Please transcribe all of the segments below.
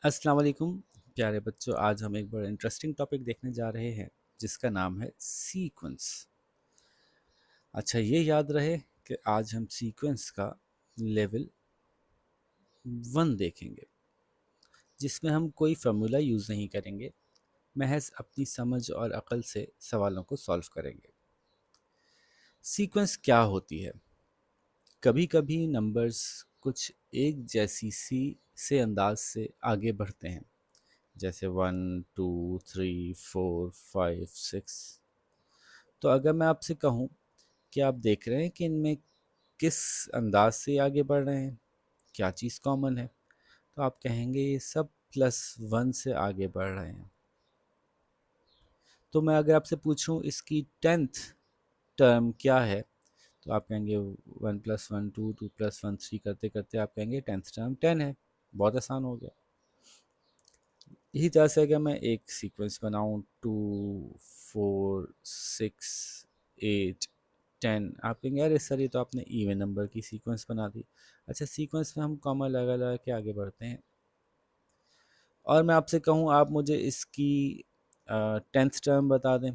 अस्सलाम वालेकुम प्यारे बच्चों। आज हम एक बड़ा इंटरेस्टिंग टॉपिक देखने जा रहे हैं जिसका नाम है सीक्वेंस। अच्छा, ये याद रहे कि आज हम सीक्वेंस का लेवल 1 देखेंगे, जिसमें हम कोई फार्मूला यूज़ नहीं करेंगे, महज अपनी समझ और अक्ल से सवालों को सॉल्व करेंगे। सीक्वेंस क्या होती है? कभी कभी नंबर्स कुछ एक जैसी सी से अंदाज से आगे बढ़ते हैं, जैसे 1 2 3 4 5 6। तो अगर मैं आपसे कहूँ कि आप देख रहे हैं कि इनमें किस अंदाज से आगे बढ़ रहे हैं, क्या चीज़ कॉमन है, तो आप कहेंगे ये सब +1 से आगे बढ़ रहे हैं। तो मैं अगर आपसे पूछूं इसकी 10th टर्म क्या है, तो आप कहेंगे 1 + 1 2, 2 + 1 3 करते करते आप कहेंगे 10th टर्म 10 है। बहुत आसान हो गया। इसी तरह से अगर मैं एक सीक्वेंस बनाऊं 2 4 6 8 10, आप कहेंगे अरे सर ये तो आपने इवन नंबर की सीक्वेंस बना दी। अच्छा, सीक्वेंस में हम कॉमा लगा लगा के आगे बढ़ते हैं। और मैं आपसे कहूँ आप मुझे इसकी 10th टर्म बता दें,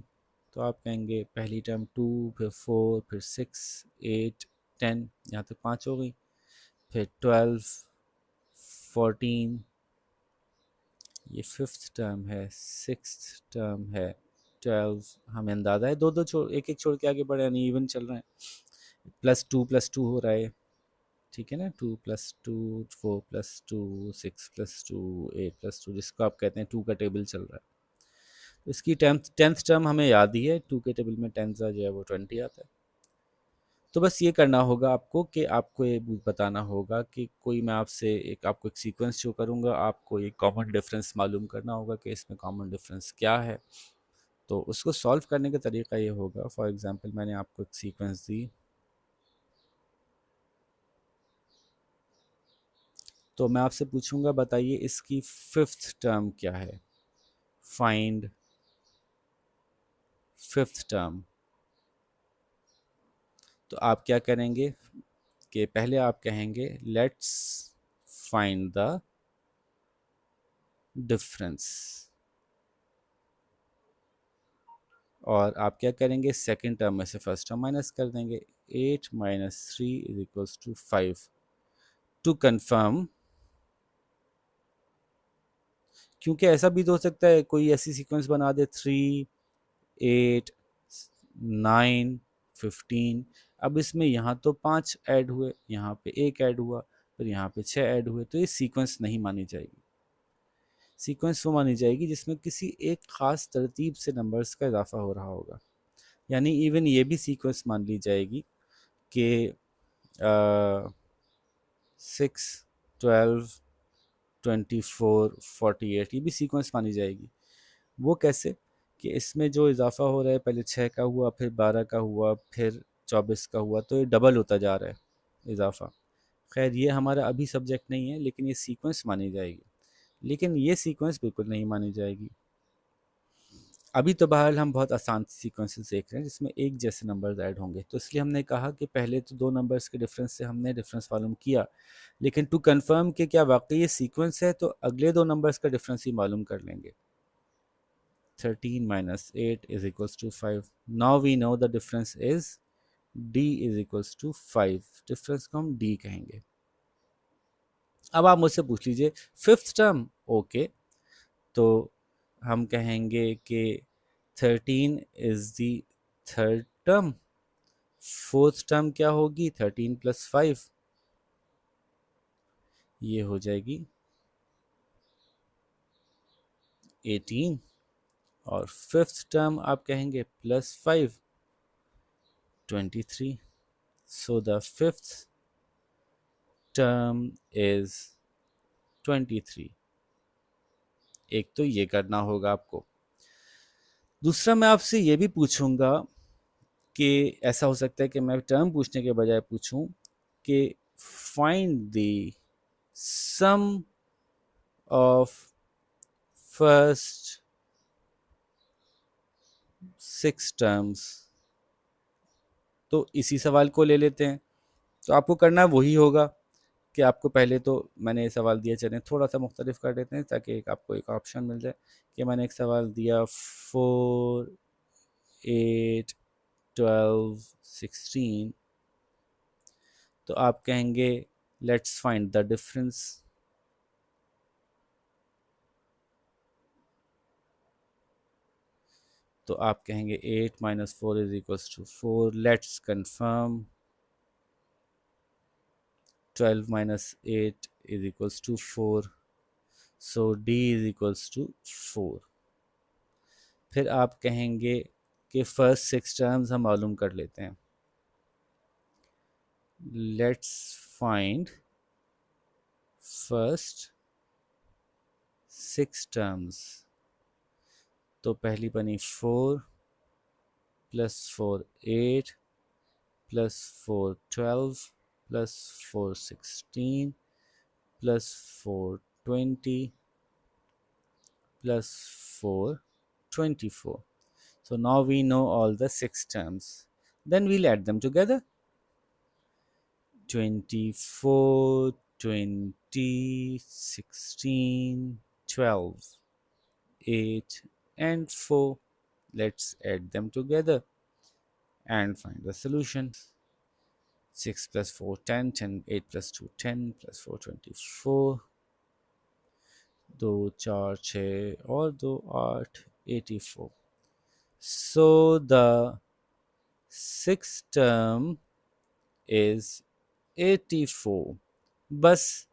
तो आप कहेंगे पहली टर्म 2, फिर 4, फिर 6 8 10, यहाँ तक 5 हो गई। फिर 12 14, ये 5th टर्म है, 6th टर्म है, 12। हमें अंदाज़ा है दो दो छोड़ एक एक छोड़ के आगे बढ़े, यानी इवन चल रहे हैं। +2 + 2 हो रहा है, ठीक है ना। 2 + 2 4 + 2 6 + 2 8 + 2, जिसको आप कहते हैं 2 का टेबल चल रहा है। तो इसकी 10th टर्म हमें याद ही है, 2 के टेबल में 10 जो है वो 20 आता है। तो बस ये करना होगा आपको कि आपको ये बताना होगा कि कोई मैं आपसे आपको एक सीक्वेंस शो करूँगा, आपको एक कॉमन डिफरेंस मालूम करना होगा कि इसमें कॉमन डिफरेंस क्या है। तो उसको सॉल्व करने का तरीका ये होगा, फॉर एग्जांपल मैंने आपको एक सीक्वेंस दी, तो मैं आपसे पूछूंगा बताइए इसकी 5th टर्म क्या है। Find 5th term. तो आप क्या करेंगे कि पहले आप कहेंगे लेट्स फाइंड द डिफरेंस, और आप क्या करेंगे सेकंड टर्म में से फर्स्ट टर्म माइनस कर देंगे। 8 - 3 = 5। टू कंफर्म, क्योंकि ऐसा भी तो हो सकता है कोई ऐसी सीक्वेंस बना दे 3 8 9 15। अब इसमें यहाँ तो 5 ऐड हुए, यहाँ पे 1 ऐड हुआ, फिर यहाँ पे 6 ऐड हुए, तो ये सीक्वेंस नहीं मानी जाएगी। सीक्वेंस वो मानी जाएगी जिसमें किसी एक खास तरतीब से नंबर्स का इजाफा हो रहा होगा। यानी इवन ये भी सीक्वेंस मान ली जाएगी कि 6 12 24 48, ये भी सीक्वेंस मानी जाएगी। वो कैसे कि इसमें जो इजाफा हो रहा है, पहले 6 का हुआ, फिर 12 का हुआ, फिर 24 का हुआ, तो ये डबल होता जा रहा है इजाफा। खैर ये हमारा अभी सब्जेक्ट नहीं है, लेकिन ये सीक्वेंस मानी जाएगी। लेकिन ये सीक्वेंस बिल्कुल नहीं मानी जाएगी। अभी तो बहरहाल हम बहुत आसान सीक्वेंसेस देख रहे हैं जिसमें एक जैसे नंबर्स ऐड होंगे, तो इसलिए हमने कहा कि पहले तो दो नंबर्स के डिफरेंस से हमने डिफरेंस मालूम किया, लेकिन टू कंफर्म कि क्या वाकई ये सीक्वेंस है, तो अगले दो नंबर्स का डिफरेंस ही मालूम कर लेंगे। 13 - 8 = 5। Now we know the difference is d = 5। Difference को हम d कहेंगे। अब आप मुझसे पूछ लीजिए 5th टर्म, ओके, तो हम कहेंगे कि 13 is the 3rd term. 4th term क्या होगी? 13 + 5, ये हो जाएगी 18। और 5th टर्म आप कहेंगे +5, 23। So the 5th term is 23। एक तो ये करना होगा आपको। दूसरा मैं आपसे ये भी पूछूंगा कि ऐसा हो सकता है कि मैं टर्म पूछने के बजाय पूछूं कि find the sum of first 6 terms. तो इसी सवाल को ले लेते हैं। तो आपको करना वही होगा कि आपको पहले तो मैंने सवाल दिया, चलें थोड़ा सा मुख्तलिफ कर देते हैं ताकि आपको एक ऑप्शन मिल जाए। कि मैंने एक सवाल दिया 4, 8, 12, 16, तो आप कहेंगे लेट्स फाइंड द डिफरेंस। तो आप कहेंगे 8 minus 4 is equals to 4, let's confirm. 12 minus 8 is equals to 4, so D is equals to 4। फिर आप कहेंगे कि फर्स्ट 6 टर्म्स हम मालूम कर लेते हैं। Let's find first 6 terms. तो पहली बनी 4 plus 4 8 plus 4 12 plus 4 16 plus 4 20 plus 4 24. So now we know all the 6 terms. Then we'll add them together. 24, 20, 16, 12, 8 and 4. Let's add them together and find the solution. 6 plus 4 10, 10 8 plus 2 10 plus 4 24, 2 4 6 और 2 8 84. So the sixth term is 84. बस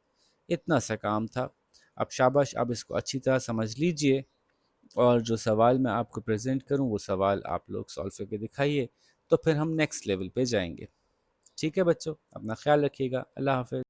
इतना सा काम था। अब शाबाश, आप इसको अच्छी तरह समझ लीजिए और जो सवाल मैं आपको प्रेजेंट करूं वो सवाल आप लोग सॉल्व करके दिखाइए, तो फिर हम नेक्स्ट लेवल पे जाएंगे। ठीक है बच्चों, अपना ख्याल रखिएगा। अल्लाह हाफ़िज़।